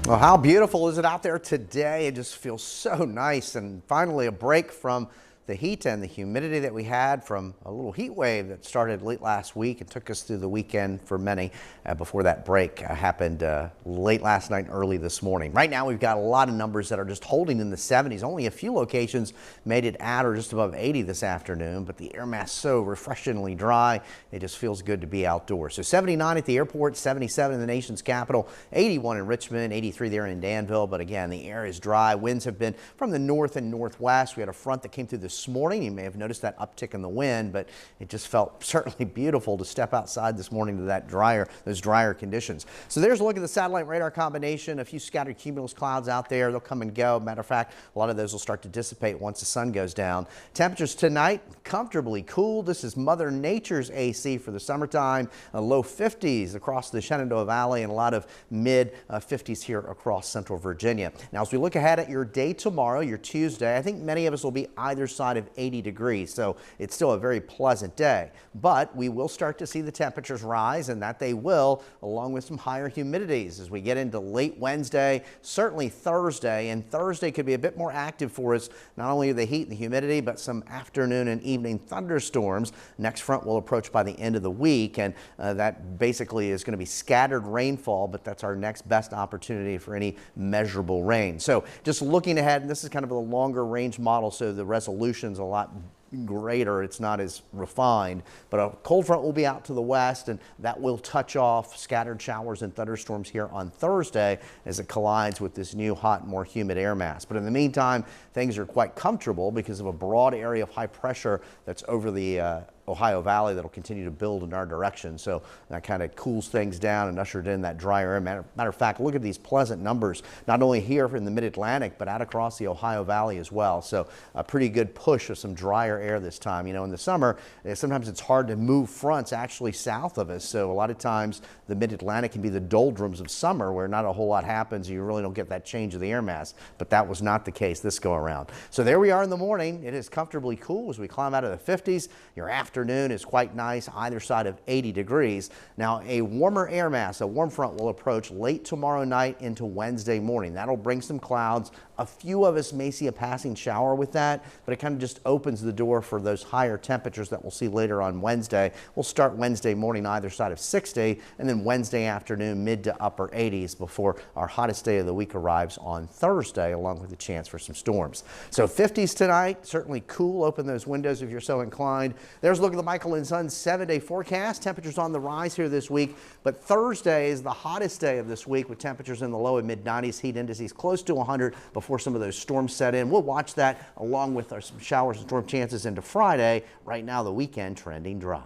Well, how beautiful is it out there today? It just feels so nice, and finally a break from the heat and the humidity that we had from a little heat wave that started late last week and took us through the weekend for many before that break happened late last night and early this morning. Right now we've got a lot of numbers that are just holding in the 70s. Only a few locations made it at or just above 80 this afternoon, but the air mass so refreshingly dry, it just feels good to be outdoors. So 79 at the airport, 77 in the nation's capital, 81 in Richmond, 83 there in Danville. But again, the air is dry. Winds have been from the north and northwest. We had a front that came through this morning. You may have noticed that uptick in the wind, but it just felt certainly beautiful to step outside this morning to those drier conditions. So there's a look at the satellite radar combination. A few scattered cumulus clouds out there. They'll come and go. Matter of fact, a lot of those will start to dissipate once the sun goes down. Temperatures tonight comfortably cool. This is Mother Nature's AC for the summertime. Low 50s across the Shenandoah Valley and a lot of mid 50s here across central Virginia. Now, as we look ahead at your day tomorrow, your Tuesday, I think many of us will be either side of 80 degrees, so it's still a very pleasant day. But we will start to see the temperatures rise, and that they will, along with some higher humidities as we get into late Wednesday, certainly Thursday. And Thursday could be a bit more active for us, not only the heat and the humidity, but some afternoon and evening thunderstorms. Next front will approach by the end of the week, and that basically is going to be scattered rainfall, but that's our next best opportunity for any measurable rain. So just looking ahead, and this is kind of a longer range model, so the resolution's a lot greater. It's not as refined, but a cold front will be out to the west, and that will touch off scattered showers and thunderstorms here on Thursday as it collides with this new hot, more humid air mass. But in the meantime, things are quite comfortable because of a broad area of high pressure that's over the Ohio Valley that'll continue to build in our direction. So that kind of cools things down and ushered in that drier air. Matter of fact, look at these pleasant numbers, not only here in the mid-Atlantic, but out across the Ohio Valley as well. So a pretty good push of some drier air this time. You know, in the summer, sometimes it's hard to move fronts actually south of us. So a lot of times the mid-Atlantic can be the doldrums of summer where not a whole lot happens. You really don't get that change of the air mass, but that was not the case this go around. So there we are in the morning. It is comfortably cool as we climb out of the 50s. Your afternoon is quite nice, either side of 80 degrees. Now, a warmer air mass, a warm front will approach late tomorrow night into Wednesday morning. That'll bring some clouds. A few of us may see a passing shower with that, but it kind of just opens the door for those higher temperatures that we'll see later on Wednesday. We'll start Wednesday morning either side of 60, and then Wednesday afternoon mid to upper 80s before our hottest day of the week arrives on Thursday, along with a chance for some storms. So 50s tonight, certainly cool. Open those windows if you're so inclined. There's a look at the Michael and Son 7-day forecast. Temperatures on the rise here this week, but Thursday is the hottest day of this week with temperatures in the low and mid 90s, heat indices close to 100 before some of those storms set in. We'll watch that along with some showers and storm chances into Friday. Right now, the weekend trending dry.